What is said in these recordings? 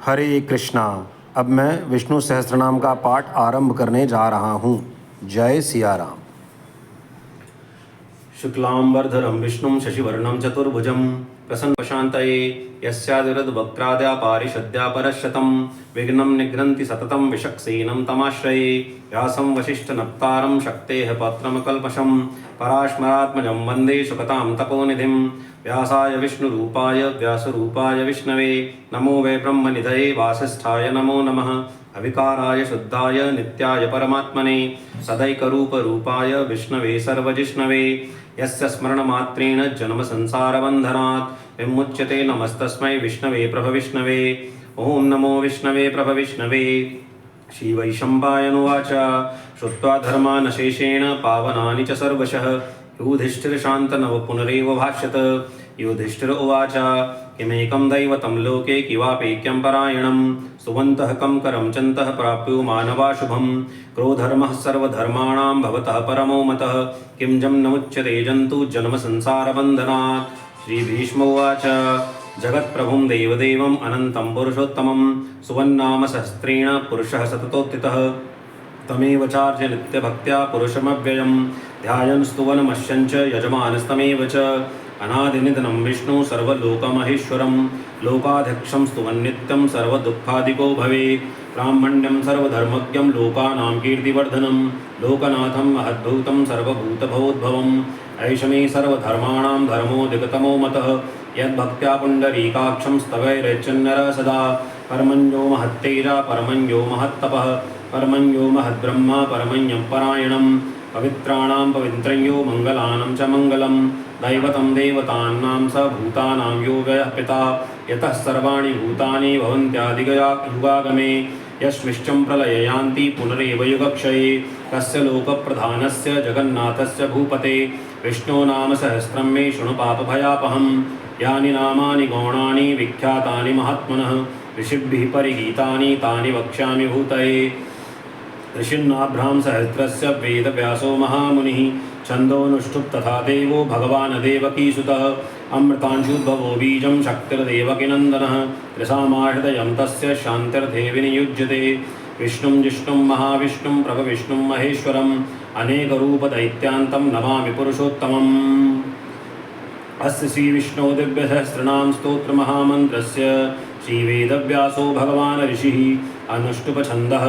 हरे कृष्णा। अब मैं विष्णु सहस्त्रनाम का पाठ आरंभ करने जा रहा हूँ। जय सिया राम। शुक्लांबरधरं विष्णुं शशिवर्णं चतुर्भुजं प्रसन्नवशान्तये यस्यादिरद्वक्त्राद्या पारिषद्या परश्शतं विघ्नं निघ्नन्ति सततं विषक्सेनं तमाश्रये व्यासं वसिष्ठनप्तारं शक्तेः पत्रमकल्मषं पराश्मरात्मजं वन्दे सुकतां तपोनिधिं व्यासाय विष्णुरूपाय व्यासरूपाय विष्णवे नमो वै ब्रह्मनिधये वासिष्ठाय नमो नमः अविकाराय शुद्धाय नित्याय परमात्मने सदैकरूपरूपाय विष्णवे सर्वजिष्णवे यस्य स्मरणमात्रेण जन्मसंसारबन्धनात् विमुच्यते नमस्तस्मै विष्णवे प्रभविष्णवे। ॐ नमो विष्णवे प्रभविष्णवे। श्रीवैशम्पायनुवाच श्रुत्वा धर्मानशेषेण पावनानि च सर्वशः युधिष्ठिरशान्तनव पुनरेव भाष्यत। युधिष्ठिर उवाच किमेकं दैवतं लोके किवापेक्यं परायणं सुवन्तः कं करं चन्तः प्राप्यो मानवा शुभं क्रोधर्मः सर्वधर्माणां भवतः परमो मतः किं जं न मुच्यते जन्तु जन्मसंसारबन्धनात्। श्रीभीष्म उवाच जगत्प्रभुं देवदेवम् अनन्तं पुरुषोत्तमं सुवन्नाम सहस्रेण पुरुषः सततोत्थितः तमेव चार्य नित्यभक्त्या पुरुषमव्ययं ध्यायन् स्तुवनमश्यञ्च यजमानस्तमेव च अनादिनिधनं विष्णु सर्वलोकमहेश्वरं लोकाध्यक्षं स्तुवन्नित्यं सर्वदुःखादिको भवेत् ब्राह्मण्यं सर्वधर्मज्ञं लोकानां कीर्तिवर्धनं लोकनाथं महद्भूतं सर्वभूतभवोद्भवम् ऐषमे सर्वधर्माणां धर्मोऽधिकतमो मतः यद्भक्त्या पुण्डरीकाक्षं स्तवैरेच्छन्नरः सदा परमञ्जो महत्तेजा परमञ्जो महत्तपः परमञ्जो महद्ब्रह्म परमञ्जं परायणं पवित्राणां पवित्रञ्यो मङ्गलानं च मङ्गलं दैवतं देवतानां स भूतानां यो व्ययः पिता यतः सर्वाणि भूतानि भवन्त्यादियुगागमे यस्मिश्चं प्रलययान्ति पुनरेव युगक्षये कस्य लोकप्रधानस्य जगन्नाथस्य भूपते विष्णो नाम सहस्रं मे शृणु पापभयापहं यानि नामानि गौणानि विख्यातानि महात्मनः ऋषिभिः परिगीतानि तानि वक्ष्यामि भूतये। ऋषिन्नाभ्रां सहस्रस्य वेदव्यासो महामुनिः छन्दोऽनुष्ठुप् तथा देवो भगवान् देवकीसुतः अमृतांशुद्भवो बीजं शक्तिर्देवकीनन्दनः त्रिसामाहृदयं तस्य शान्तिर्थे विनियुज्यते विष्णुं जिष्णुं महाविष्णुं प्रभविष्णुं महेश्वरम् अनेकरूपदैत्यान्तं नमामि पुरुषोत्तमम्। अस्य श्रीविष्णो दिव्यसहस्रनाम स्तोत्रमहामन्त्रस्य श्रीवेदव्यासो भगवान् ऋषिः अनुष्टुप्छन्दः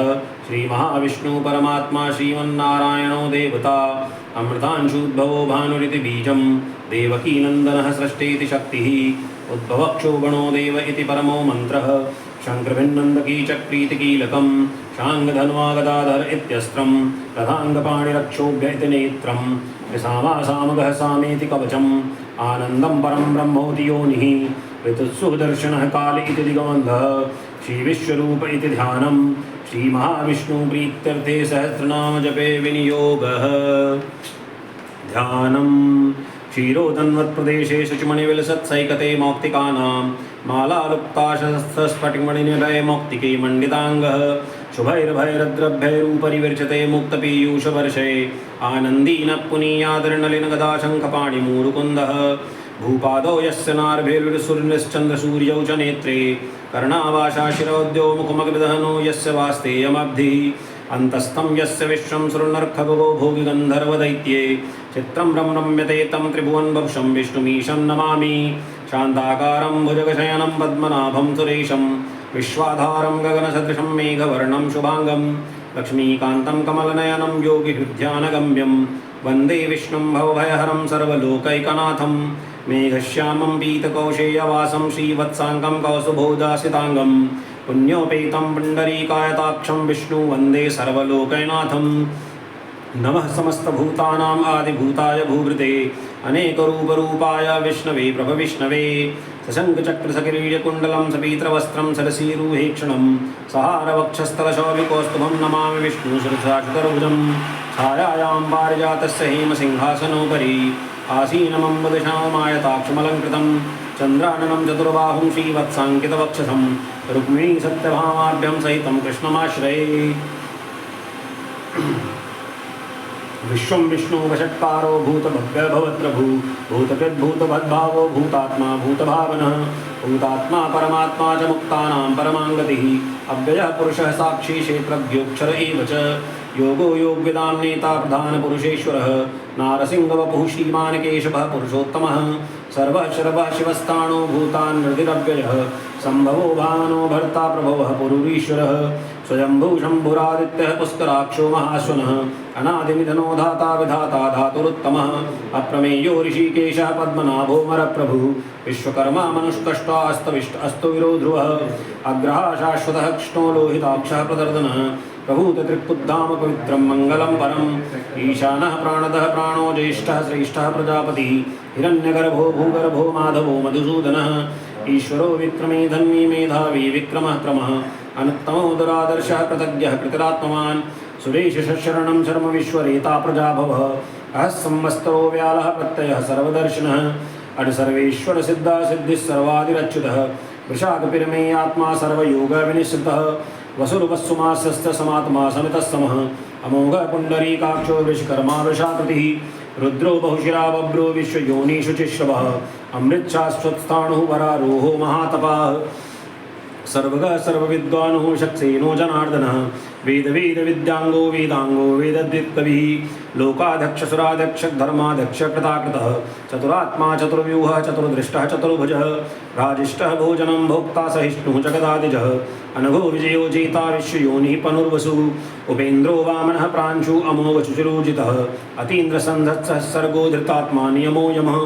श्रीमहाविष्णु परमात्मा श्रीमन्नारायणो देवता अमृतांशुद्भवो भानुरिति बीजं देवकीनन्दनः सृष्टेति शक्तिः उद्भवक्षोभणो देव इति परमो मन्त्रः शङ्करभिन्नन्दकी चक्रीतिकीलकं शाङ्गधन्वागदाधर इत्यस्त्रं रथाङ्गपाणिरक्षोभ्य इति नेत्रं त्रिसामासामगः सामेति कवचम् आनन्दं परं ब्रह्मोति योनिः ऋतुस्सुदर्शनः काल इति दिगन्धः श्रीविश्वरूप इति ध्यानं श्रीमहाविष्णुप्रीत्यर्थे सहस्रनाम जपे विनियोगः। ध्यानं क्षीरोदन्वत्प्रदेशे शुचिमणिविलसत्सैकते मौक्तिकानां मालालुप्ताशस्त्रस्फटिकमणिनिलये मौक्तिके मण्डिताङ्गः शुभैर्भैरद्रभ्यैरुपरि विर्चते मुक्तपीयूषवर्षे आनन्दीनः पुनीयादर्णलिनगदाशङ्खपाणिमूरुकुन्दः भूपादौ यस्य नार्भेर्विसुर्निश्चन्द्रसूर्यौ च नेत्रे कर्णावाशा शिरोद्यो मुखमग्रदहनो यस्य वास्तेयमब्धिः अन्तस्थं यस्य विश्वं सुरनर्खगो भोगिगन्धर्वदैत्ये चित्रं रम्यते तं त्रिभुवनवपुषं विष्णुमीशं नमामि शान्ताकारं भुजगशयनं पद्मनाभं सुरेशं विश्वाधारं गगनसदृशं मेघवर्णं शुभाङ्गं लक्ष्मीकान्तं कमलनयनं योगिहृद्यानगम्यं वन्दे विष्णुं भवभयहरं सर्वलोकैकनाथं मेघश्यामं पीतकौशेयवासं श्रीवत्साङ्गं कौसुभोदासिताङ्गं पुण्योपेतं पुण्डरीकायताक्षं विष्णु वन्दे सर्वलोकैनाथं नमः समस्तभूतानाम् आदिभूताय भूभृते अनेकरूपरूपाय विष्णवे प्रभविष्णवे सशङ्खचक्रसकिरीटकुण्डलं सपीतवस्त्रं सरसीरुहेक्षणं सहारवक्षस्थलशोभिकौस्तुभं नमामि विष्णुशिरसाचतुर्भुजं छायायां पारिजातस्य हेमसिंहासनोपरि आसीनमम्बुदशामायताक्षमलङ्कृतं चन्द्राननं चतुर्बाहुं श्रीवत्साङ्कितवक्षसं रुक्मिणी सत्यभामाभ्यं सहितं कृष्णमाश्रये। विश्वं विष्णुवषट्कारो भूतभव्यभवत्प्रभु भूतकृद्भूतभद्भावो भूतात्मा भूतभावनः भूतात्मा परमात्मा च मुक्तानां परमाङ्गतिः अव्ययः पुरुषः साक्षी क्षेत्रज्ञोऽक्षर एव च योगो योगविदां नेता प्रधानपुरुषेश्वरः नारसिंहवपुः श्रीमान् केशवः पुरुषोत्तमः सर्वः शर्वः शिवस्थाणो भूतान् हृदिरव्ययः सम्भवो भावनो भर्ता प्रभवः पुरुरीश्वरः स्वयंभू शम्भुरादित्यः पुष्कराक्षो महाश्वनः अनादिनिधनो धाता विधाता धातुरुत्तमः अप्रमेयो ऋषिकेशः पद्मनाभोमरप्रभुः विश्वकर्मा मनुष्कष्टास्तविष्ट अस्तु विरो ध्रुवः अग्रः शाश्वतः कृष्णो लोहिताक्षः प्रदर्दनः प्रभूतत्रिक्पुद्धाम पवित्रं मङ्गलं परम् ईशानः प्राणदः प्राणो ज्येष्ठः श्रेष्ठः प्रजापतिः हिरण्यगर्भो भूगर्भो माधवो मधुसूदनः ईश्वरो विक्रमे धन्वी मेधावी विक्रमः क्रमः अनुत्तमो दुरादर्शः कृतज्ञः कृतिरात्मवान् सुरेशशरणं शर्म विश्वरेता प्रजाभवः अहः संवत्सरो व्यालः प्रत्ययः सर्वदर्शिनः अड सर्वेश्वर सिद्धा सिद्धिः सर्वादिरच्युतः वृषाकपिरमे आत्मा सर्वयोगविनिश्चितः वसुर्वस्सुमासश्च समात्मा समितः समः अमोघः पुण्डरीकाक्षो वृषकर्मा वृषाकृतिः रुद्रो बहुशिरा बभ्रो विश्वयोनिषु चिश्रवः अमृतशाश्वत्स्थाणुः वरारोहो महातपाः सर्वगः सर्वविद्वानुः शक्सेनो जनार्दनः वेदविद्यांगो वेदांगो वेदद्वित्कविः लोकाध्यक्षसुराध्यक्षः धर्माध्यक्षः कृताकृतः चतुरात्मा चतुर्व्यूहः चतुर्दृष्टः चतुर्भुजः राजिष्ठः भोजनं भोक्ता सहिष्णुः जगदादिजः अनघो विजयो जेता विश्वयोनिः पनुर्वसुः उपेन्द्रो वामनः प्रांशु अमोघशुचिरोजितः अतीन्द्रसन्धत्सः सर्गो धृतात्मा नियमो यमः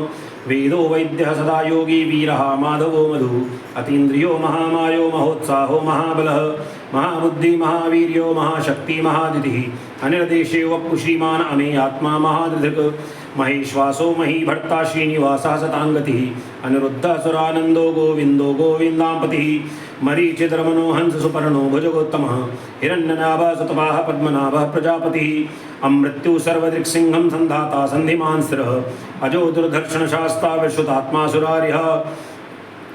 वेदो वैद्यः सदा योगी वीरः माधवो मधु अतीन्द्रियो महामायो महोत्साहो महाबलः महाबुद्धि महावीर्यो महाशक्ति महादितिः अनिर्देशे वपु श्रीमान् अमे आत्मा महादृक् महेश्वासो महीभर्ता श्रीनिवासः सताङ्गतिः अनिरुद्धः सुरानन्दो गोविन्दो गोविन्दाम्पतिः मरीचिधर्मनो हंस सुपर्णो भुजगोत्तमः हिरण्यनाभः सुतपाः पद्मनाभः प्रजापतिः अमृत्यु सर्वदृक्सिंहं सन्धाता सन्धिमान् स्थिरः अजो दुर्धर्षणशास्ता विश्रुतात्मा सुरारिः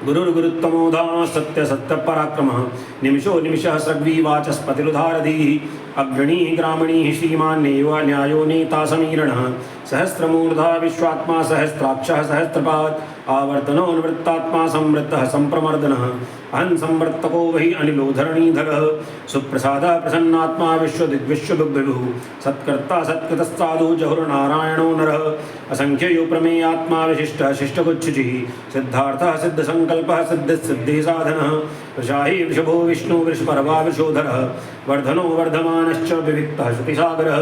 गुरुर्गुरुत्तमो धाम सत्य सत्य पराक्रमः निमिषो निमिषः सृग्वी वाचस्पतिरुधारधीः अग्रणीः ग्रामणीः श्रीमान् न्यायो नेता समीरणः सहस्रमूर्धा विश्वात्मा सहस्राक्षः सहस्रपात् आवर्तनो निवृत्तात्मा संवृत्तः संप्रमर्दनः अहं संवर्तको वही अनिलो धरणीधरः सुप्रसादः प्रसन्नात्मा विश्वदिग्विश्वभुग्विभुः सत्कर्ता सत्कृतस्साधु जहुर्नारायणो नरः असंख्ययो प्रमेयात्मा विशिष्टः शिष्टगुच्छुचिः सिद्धार्थः सिद्धसंकल्पः सिद्धिः साधनः वृषाही वृषभो विष्णु वृषपर्वा वृषोधरः वर्धनो वर्धमानश्च विविक्तः श्रुतिसागरः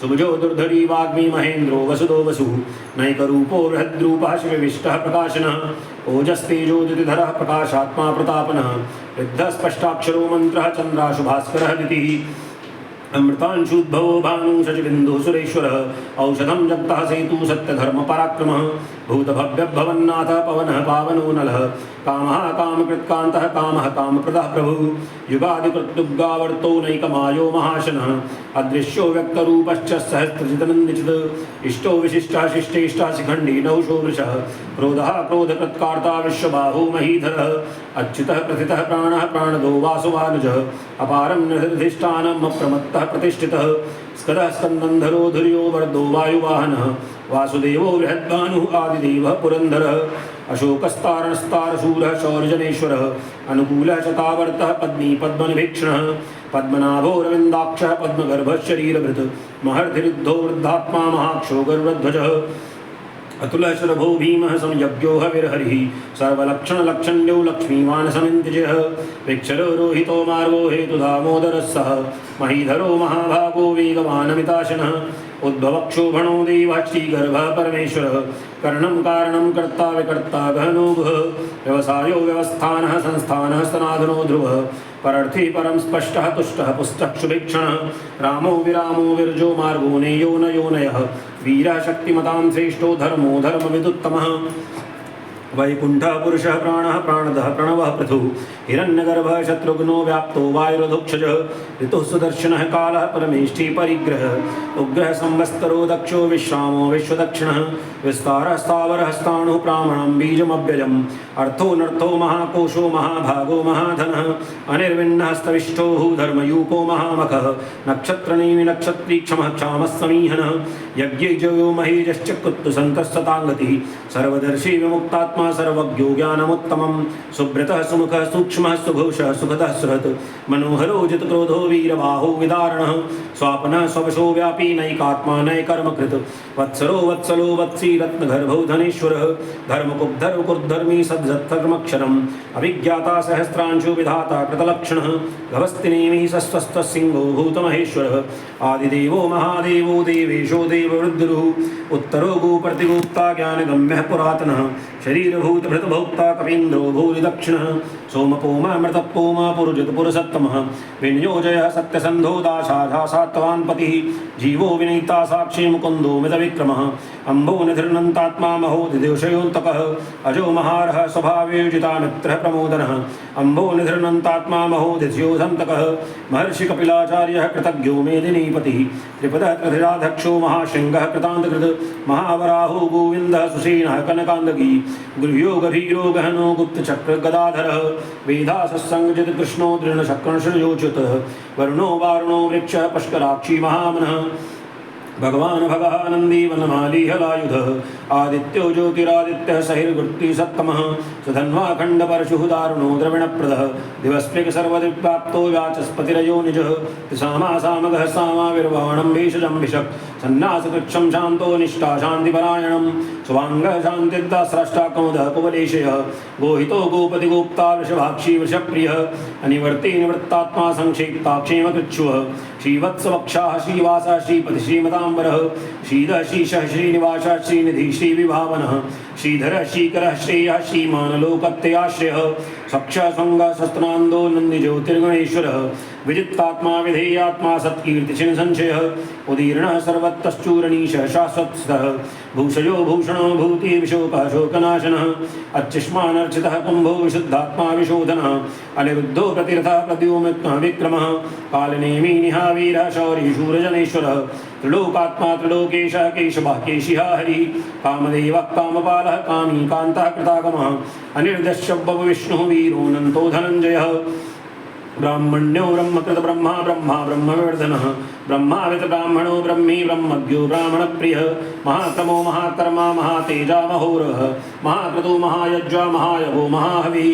सुभुजो दुर्धरी वाग्मी महेन्द्रो वसुदो वसुः नैकरूपो बृहद्रूपः शिवविष्टः प्रकाशनः ओजस्तेजोदितिधरः प्रकाशात्मा प्रतापनः विद्धः स्पष्टाक्षरो मन्त्रः चन्द्राशुभास्करः दितिः अमृतांशुद्भवो भानु शशिबिन्दुः सुरेश्वरः औषधं जगतः सेतु सत्यधर्मपराक्रमः भूतभव्यभवन्नाथः पवनः पावनो नलः कामः कामकृत्कान्तः कामः कामप्रदः प्रभुः युगादिकृत्युगावर्तो नैकमायो महाशनः अदृश्यो व्यक्तरूपश्च सहस्रजितनन्दिचित् इष्टो विशिष्टः शिष्टेष्टः शिखण्डी नहुषो वृषः क्रोधः क्रोधकृत्कार्ता विश्वबाहु महीधरः अच्युतः प्रथितः प्राणः प्राणदो वासुवानुजः अपारं निर्धिष्ठानम् अप्रमत्तः प्रतिष्ठितः स्कदः स्कन्दन्धरो धुर्यो वर्धो वायुवाहनः वासुदेवो बृहद्भानुः आदिदेवः पुरन्दरः अशोकस्तारणस्तारशूरः शौर्यजनेश्वरः अनुकूलः शतावर्तः पद्मी पद्मनिभीक्षणः पद्मनाभो रविन्दाक्षः पद्मगर्भः शरीरभृत् महर्धिरुद्धो वृद्धात्मा महाक्षो गर्वध्वजः अतुलः शरभो भीमः संयज्ञो हविर्हरिः सर्वलक्षणलक्षण्यो लक्ष्मीवान् समिन्दिजः विक्षरो रोहितो मार्गो हेतुदामोदरः सः महीधरो महाभागो वेगवानमिताशनः उद्भवक्षोभणो देवः श्रीगर्भः परमेश्वरः कर्णं कारणं कर्ता विकर्ता गहनो गुः व्यवसायो व्यवस्थानः संस्थानः सनातनो ध्रुवः परर्थी परं स्पष्टः तुष्टः पुस्तक्षुभिक्षणः रामो विरामो विरजो मार्गो नेयो नयो नयः वीरः शक्तिमतां श्रेष्ठो धर्मो धर्मविदुत्तमः वैकुंठः पुरुषः प्राणः प्राणदः प्रणवः पृथुः हिरण्यगर्भः शत्रुघ्नो व्याप्तो वायुरधोक्षजः ऋतुः सुदर्शनः कालः परमेष्ठी परिग्रहः उग्रः संवत्सरो दक्षो विश्रामो विश्वदक्षिणः विस्तारः स्थावरः स्थाणुः ब्राह्मणं बीजमव्ययम् अर्थो नर्थो महाकोशो महाभागो महाधनः अनिर्विण्णः स्तविष्ठोः धर्मयूपो महामखः नक्षत्रनेमि नक्षत्री क्षमः क्षामः समीहनः यज्ञैर्जयो महीजश्चक्रुत्तु सन्तस्तताङ्गतिः सर्वदर्शी विमुक्तात्मा सर्वज्ञो ज्ञानमुत्तमं सुब्रतः सुमुखः सूक्ष्मः सुघोषः सुखदः सुहृत् मनोहरो जितक्रोधो वीरबाहो विदारणः स्वापनः स्ववशो व्यापी नैकात्मा नैकर्मकृत् वत्सरो वत्सलो वत्सी रत्नगर्भो धनेश्वरः धर्मकुब्धर्मकुर्धर्मी सद्धर्मक्षरम् अभिज्ञाता सहस्रांशु विधाता कृतलक्षणः गभस्तिनेमिः सस्वस्थः सिंहो भूतमहेश्वरः आदिदेवो महादेवो देवेशो देववृद्धिरुः उत्तरो गोप्रतिगुप्ता ज्ञानगम्यः पुरातनः शरीरभूतभृतभोक्ता कवीन्द्रो भूरिदक्षिणः सोमपोमा मृतपोमा पुरुजितपुरसत्तमः विनियोजयः सत्यसन्धो दाशाधासात्वान् पतिः जीवो विनीता साक्षी मुकुन्दो मितविक्रमः अम्भो निधिर्नन्तात्मा महोदिदेवशयोऽन्तकः अजो महारः स्वभावयोजिता मित्रः प्रमोदनः अम्भो निधिर्नन्तात्मा महोदिध्योऽधन्तकः महर्षिकपिलाचार्यः कृतज्ञो मेदिनीपतिः त्रिपदः त्रिधिराध्यक्षो महाशृङ्गः कृतान्तकृत् महावराहो गोविन्दः सुसेनः कनकान्दगी गृह्यो गभीरो गहनो गुप्तचक्रगदाधरः वेदासत्सङ्गजित कृष्णो दृढशक्रंशयोच्युतः वरुणो वारुणो वृक्षः पुष्कराक्षी महामनः भगवान् भगः नन्दी वनमाली हलायुधः आदित्यो ज्योतिरादित्यः सहिर्वृत्ति सत्तमः सधन्वा खण्डपरशुः दारुणो द्रविणप्रदः दिवस्पृक् सर्वदिव्याप्तो वाचस्पतिरयो निजः सामासामगः सामाविर्वाणं भेषजं भिषक् सन्न्यासकृच्छं शान्तो निष्ठा शान्तिपरायणं स्वाङ्गः शान्तिर्दा स्रष्टा कौमुदः कुवलेशयः गोहितो गोपतिगोप्ता वृषभाक्षी वृषप्रियः अनिवर्ति निवृत्तात्मा संक्षेप्ताक्षेमकृच्छुः श्रीवत्सवक्षाः श्रीवासः श्रीपति श्रीमताम्बरः श्रीधः श्रीशः श्रीनिवासः श्रीनिधिः श्रीविभावनः श्रीधरः श्रीकरः श्रेयः श्रीमानलोकत्याश्रयः सक्षः स्वङ्गः शस्त्रान्दो नन्दिज्योतिर्गणेश्वरः विजित्तात्मा विधेयात्मा सत्कीर्तिचिन्संशयः उदीर्णः सर्वतश्चूरणीशः शाश्वतः भूषयो भूषणो भूतिविशोकः शोकनाशनः अच्छिष्मानर्चितः कुम्भो विशुद्धात्मा विशोधनः अनिरुद्धो प्रतिरथः प्रद्युम्नः विक्रमः कालनेमी निहावीरः शौरी शूरजनेश्वरः त्रिलोकात्मा त्रिलोकेशः केशवः केशिहा हरिः कामदेवः कामपालः कामी कान्तः कृतागमः अनिर्दश्यब्बव विष्णुः वीरो नन्तो धनञ्जयः ब्राह्मण्यो ब्रह्मकृत ब्रह्मा ब्रह्मा ब्रह्मविवर्धनः ब्रह्मावित ब्राह्मणो ब्रह्मी ब्रह्मज्ञो ब्राह्मणप्रियः महाक्रमो महाकर्मा महातेजा महोरः महाक्रतु महायज्वा महायवो महाहविः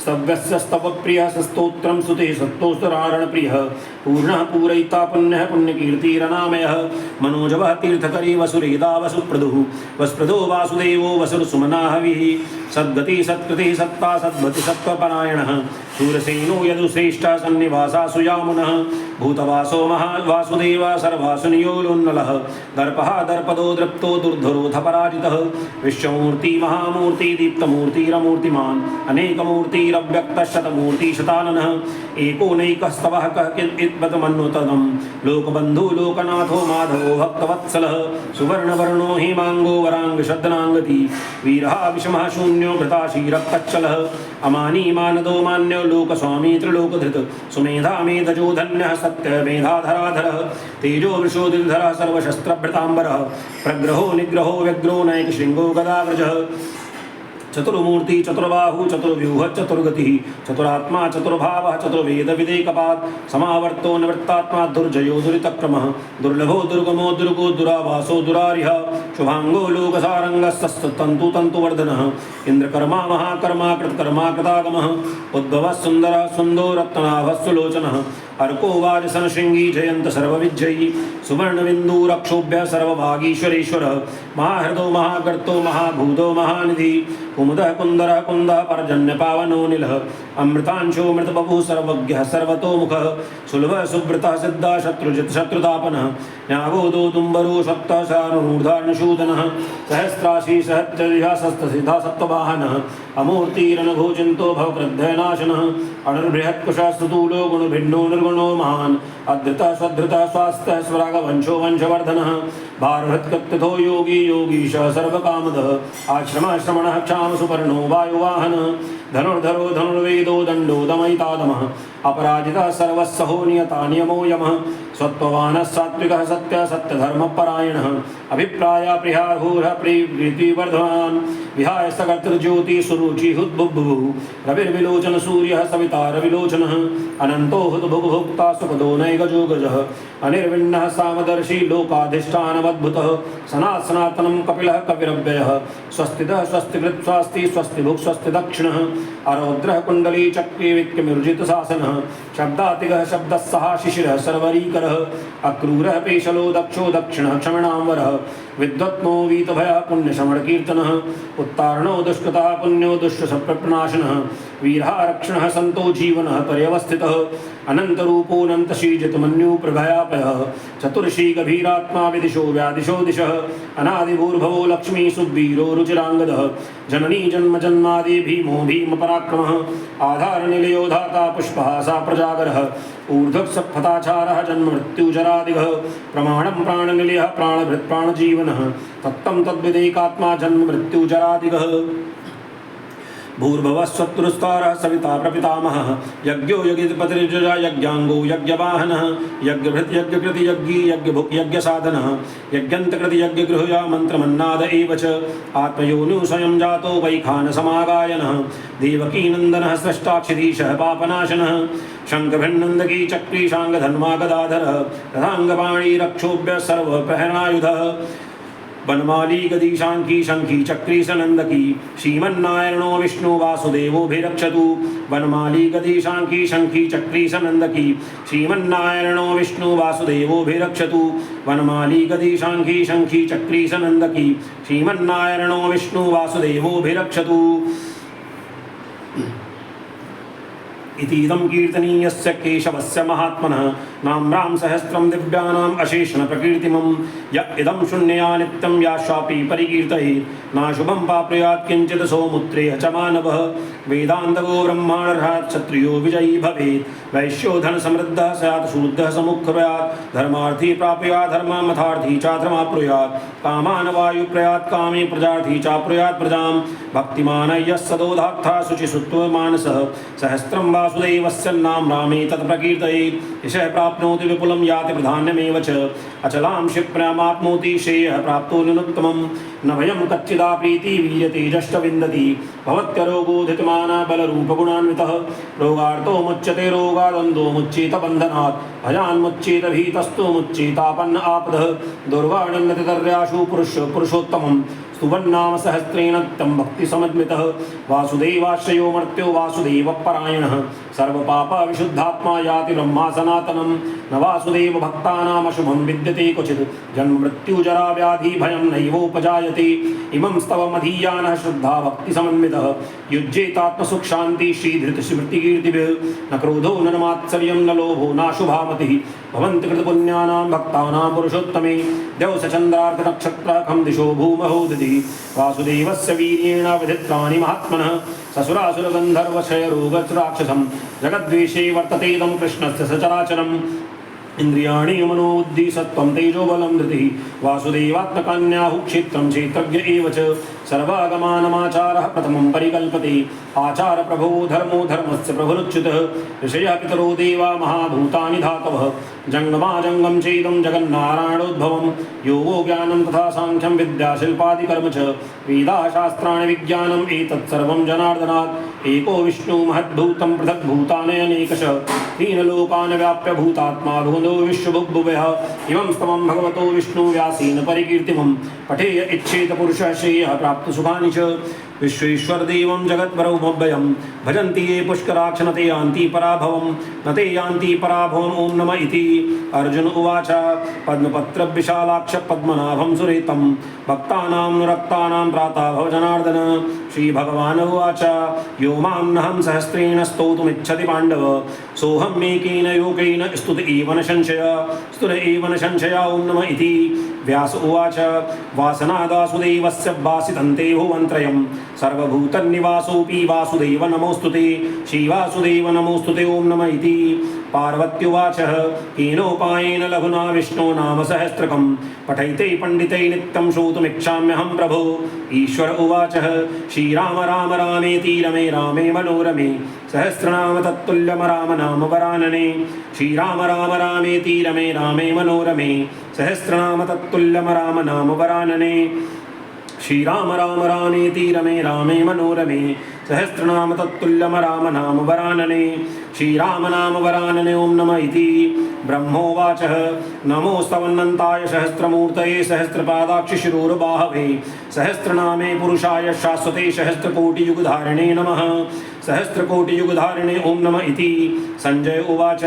स्तव्यस्य स्तवप्रियः सस्तोत्रं सुते सत्तोस्तरारणप्रियः पूर्णः पूरयिता पुण्यः पुण्यकीर्तिरनामयः मनोजवः तीर्थकरी वसुरेदा वसुप्रदुः वस्प्रदो वासुदेवो वसुरसुमनाहविः सद्गति सत्कृति सत्ता सद्भति सत्त्वपरायणः शूरसेनो यदुश्रेष्ठः सन्निवासासु यामुनः भूतवासो महावासुदेवः सर्वासुनियोलोन्नलः दर्पः दर्पदो दृप्तो दुर्धरोऽथ पराजितः विश्वमूर्ति महामूर्ति दीप्तमूर्तिरमूर्तिमान् अनेकमूर्तिरव्यक्तशतमूर्ति शताननः एकोनैकस्तवः कः लोकबन्धु लोकनाथो माधवो भक्तवत्सलः सुवर्णवर्णो हेमाङ्गो वराङ्गशद्दनाङ्गति वीरः विषमः शून्यो भृताशीरक्तच्चलः अमानी मानदो मान्यो लोकस्वामी त्रिलोकधृत सुमेधा मेधजो धन्यः सत्यमेधाधराधरः तेजो वृषोदिधरः सर्वशस्त्रभृताम्बरः प्रग्रहो निग्रहो व्यग्रो नैकशृङ्गो गदाव्रजः चतुर्मूर्ति चतुर्बाहु चतुर्व्यूह चतुर्गति चतुरात्मा चतुर्भावः चतुर्वेदविदेकपात् समावर्तो निवृत्तात्मा दुर्जयो दुरितक्रमः दुर्लभो दुर्गमो दुर्गो दुरावासो दुरारिः शुभांगो लोकसारंगस्तन्तु तन्तुवर्धनः इंद्रकर्मा महाकर्मा कृतकर्मा कृतागमः उद्भवः सुंदरः सुन्दो रत्नाभः सुलोचनः अर्को वाजसनशृंगी जयंत सर्वविजयी सुवर्णबिन्दूरक्षोभ्य सर्वभागीश्वरेश्वरः महाहृदो महागर्तो महाभूतो महानिधि कुमुदः कुन्दरः कुन्दः पर्जन्यपावनो नीलः अमृतांशो मृतबभुः सर्वज्ञः सर्वतोमुखः सुलभः सुब्रतः सिद्धः शत्रुजित् शत्रुतापनः न्यागोदो दुम्बरो सप्तः सारूर्धार्णशूदनः सहस्राशी सहस्रसिद्धा सप्तवाहनः अमूर्तिरनघोचिन्तो भवक्रद्धनाशनः अणुर्बृहत्कुशः स्तुतूलो गुणभिन्नो निर्गुणो महान् अधृतः स्वधृतः स्वास्थ्यः स्वरागवंशो वंशवर्धनः भारहृत्कत्तथो योगी योगीशः सर्वकामदः आश्रमः क्षाम सुपर्णो वायुवाहनः धनुर्धरो धनुर्वेदो दण्डो दमयितादमः अपराजितः सर्वस्सहो नियता नियमो यमः सत्त्ववानः सात्विकः सत्यः सत्यधर्मपरायणः अभिप्राया प्रियार्हूरः प्रीतिवर्धवान् विहाय सकर्तृज्योति सुरुचि हुद्बुभुः रविर्विलोचन सूर्यः सविता रविलोचनः अनन्तो हुद्भुग्भुक्ता सुपदो नैगजोगजः अनिर्विण्णः सामदर्शी लोकाधिष्ठानमद्भुतः सनातनं कपिलः कपिरव्ययः स्वस्तितः स्वस्तिकृत् स्वस्ति स्वस्तिभुक् स्वस्ति दक्षिणः अरौद्रः कुण्डली चक्री विक्रमिर्जितशासनः शब्दातिगः शब्दः सहा शिशिरः सर्वरीकरः अक्रूरः पेशलो दक्षो दक्षिणः क्षमणाम्बरः विद्वत्नो वीतभयः पुण्यशमणकीर्तनः उत्तारणो दुष्कृतः पुण्यो दुष्टसप्रप्रनाशनः वीरः रक्षणः सन्तो जीवनः पर्यवस्थितः अनन्तरूपोऽनन्तशीजितमन्युप्रभयापयः चतुर्षी गभीरात्मा विदिशो व्यादिशो दिशः अनादिभूर्भवो लक्ष्मी सुवीरो रुचिराङ्गदः जननी जन्म जन्मादि भीमो भीमपराक्रमः आधारनिलयो धाता पुष्पः सा प्रजागरः ऊर्ध्वसत्फताचारः जन्ममृत्युजरादिगः प्रमाणं प्राणनिलयः प्राणभृत् प्राणजीवनः तत्तं तद्विदेकात्मा जन्ममृत्युजरादिगः भूर्भुवस्वत्तुस्तारः सविता प्रपितामहः यज्ञो यज्ञपतिर्जया यज्ञाङ्गो यज्ञवाहनः यज्ञभृत् यज्ञकृति यज्ञी यज्ञभुक् यज्ञसाधनः यज्ञन्तकृति यज्ञगृहया मन्त्रमन्नाद एव च आत्मयोनिः स्वयं जातो वैखानसमागायनः देवकीनन्दनः स्रष्टाक्षिधीशः पापनाशनः शङ्खभिन्नन्दकी चक्री शाङ्गधन्वा गदाधरः रथाङ्गपाणी रक्षोभ्यः सर्वप्रहरायुधः वनमाली गदीशांकी शंखी चक्री सनंदकी श्रीमन्नारायणो विष्णु वासुदेवोभिरक्षतु वनमाली गदीशांकी शंखी चक्री सनंदकी श्रीमन्नारायणो विष्णु वासुदेवोभिरक्षतु वनमाली गदीशांकी शंखी चक्री सनंदकी श्रीमन्नारायणो विष्णु वासुदेवोभिरक्षतु इतीदं कीर्तनीयस्य केशवस्य महात्मनः नाम्रां सहस्रं दिव्यानाम् अशेषण प्रकीर्तिमं य इदं शून्यया नित्यं याश्वापि परिकीर्तयेत् नाशुभं पाप्रयात् किञ्चित् सौमुत्रेह च मानवः वेदान्तगो ब्रह्माणर्हात् क्षत्रियो विजयी भवेत् वैश्यो धनसमृद्धः स्यात् शूद्रः समुखर्यात् धर्मार्थी प्राप्नुयात् धर्ममथार्थी च धर्माप्नुयात् कामान् वायुप्रयात् कामे प्रजार्थी च प्रयात् प्रजां भक्तिमान् यः सदोदात्तः शुचिसुत्वमानसः सहस्रं वासुदेवस्य नाम्रामे तत्प्रकीर्तयेत् यशः प्राप्नोति विपुलं याति प्रधान्यमेव च अचलां क्षिप्रमाप्नोति श्रेयः प्राप्तो नुत्तमं न भयं कच्चिदा प्रीति वीर्यते जष्ट विन्दति भवत्यरोगोधितमाना बलरूपगुणान्वितः रोगार्तो मुच्यते रोगादन्धो मुच्येत बन्धनात् भयान्मुच्येत भीतस्तो मुच्येतापन्न आपदः दुर्वाणिन्नतितर्याशु पुरुषोत्तमं स्तुवन्नाम सहस्रेण तं भक्तिसमन्वितः वासुदेवाश्रयो मर्त्यो वासुदेवपरायणः सर्वपापविशुद्धात्मा याति ब्रह्मा सनातनं न वासुदेव भक्तानामशुभं विद्यते क्वचित् जन्ममृत्युजराव्याधि भयं नैवोपजायते इमं स्तवमधीयानः श्रद्धा भक्तिसमन्वितः युज्येतात्मसुखशान्ति श्रीधृतस्मृतिकीर्तिभिः न क्रोधो न मात्सर्यं न लोभो नाशुभामतिः भवन्ति कृतपुण्यानां भक्तानां पुरुषोत्तमे द्यौसचन्द्रार्धनक्षत्रखं दिशो भूमहो दधि वासुदेवस्य वीर्येण विधित्राणि महात्मनः ससुरासुरगन्धर्वक्षयरोगराक्षसं जगद्वेषे वर्ततेदं कृष्णस्य सचराचरम् इंद्रियाणि मनोबुद्धि सत्त्वं तेजोबलं धृतिः वासुदेवात्मकान्याहु क्षेत्रं क्षेत्रज्ञ एव च सर्वागमानमाचारः प्रथमं परिकल्पते आचार प्रभो धर्मो धर्मस्य प्रभुरुच्युतः ऋषयः पितरो देवा महाभूतानि धातवः जङ्गमाजङ्गं चेदं जगन्नारायणोद्भवं योगो ज्ञानं तथा सांख्यं विद्याशिल्पादिकर्म च वेदाः शास्त्राणि विज्ञानम् एतत् सर्वं जनार्दनात् एको विष्णु महद्भूतं पृथग्भूतानयनेकशः तीनलोकान् व्याप्य भूतात्मा भुवनो विश्वभुवः इमं स्तवं भगवतो विष्णुव्यासेन परिकीर्तिमं पठेय इच्छेत पुरुषः श्रेयः प्राप्त सुखानि च विश्वेश्वर देवं जगत्परमव्ययं भजन्ति ये पुष्कराक्ष न ते यान्ति पराभवं न ते यान्ति पराभवम् ॐ नमः इति। अर्जुन उवाच पद्मपत्रविशालाक्ष पद्मनाभं सुरेतं भक्तानां नुरक्तानां त्राता भव जनार्दन। श्रीभगवान् उवाच यो मां नहं सहस्रेण स्तोतुमिच्छति पाण्डव सोऽहं मेकेन योगेन स्तुत एव न संशय ॐ नमः इति। व्यास उवाच वासनादासुदेवस्य वासितन्ते भुवन्त्रयं सर्वभूतनिवासोऽपि वासुदेव नमोऽस्तुते श्रीवासुदेव नमोऽस्तुते ॐ नमः इति। पार्वत्युवाच केनोपायेन लघुना विष्णो नाम सहस्रकं पठैते पंडितै नित्यं श्रोतुमिच्छाम्यहं प्रभो। ईश्वर उवाच श्रीराम राम रामेति रमे रामे मनोरमे सहस्रनाम तत्तुल्यं राम नाम वरानने। श्रीराम राम रामेति रमे रामे मनोरमे सहस्रनाम तत्तुल्यं राम नाम वरानने। श्रीराम राम रामेति रमे रामे मनोरमे सहस्रनाम तत्तुल्यं राम नाम वरानने। श्रीराम नाम वरानने ॐ नमः इति। ब्रह्मोवाच नमोस्तवन्नन्ताय सहस्रमूर्तये सहस्रपादाक्षिशिरोर्बाहवे सहस्रनामे पुरुषाय शाश्वते सहस्रकोटियुगधारिणे नमः। सहस्रकोटियुगधारिणे ॐ नमः इति। संजय उवाच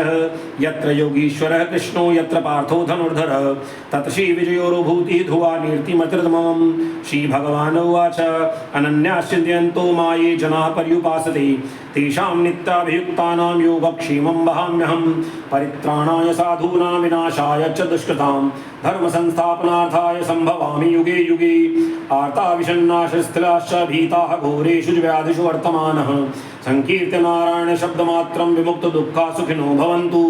यत्र योगीश्वरः कृष्णो यत्र पार्थो धनुर्धरः तत् श्रीविजयोरुभूतिः ध्रुवा कीर्तिमत्रितमम्। श्रीभगवान् उवाच अनन्याश्चिन्तयन्तो माये जनाः पर्युपासते तेषां नित्याभियुक्तानां योगक्षेमं वहाम्यहं। परित्राणाय साधूनां विनाशाय च दुष्कृतां धर्मसंस्थापनार्थाय सम्भवामि युगे युगे। आर्ताविषण्णाशस्थिलाश्च भीताः घोरेषु व्याधिषु वर्तमानः संकीर्त्य नारायण शब्दमात्रं विमुक्तदुःखा सुखिनो भवन्तु।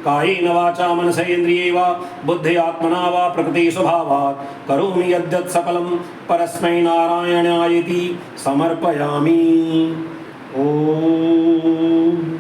कायेन वाचा मनसेन्द्रिये वा बुद्ध्यात्मना वा प्रकृते स्वभावात् करोमि यद्यत् सकलं परस्मै नारायणायेति समर्पयामि। ॐ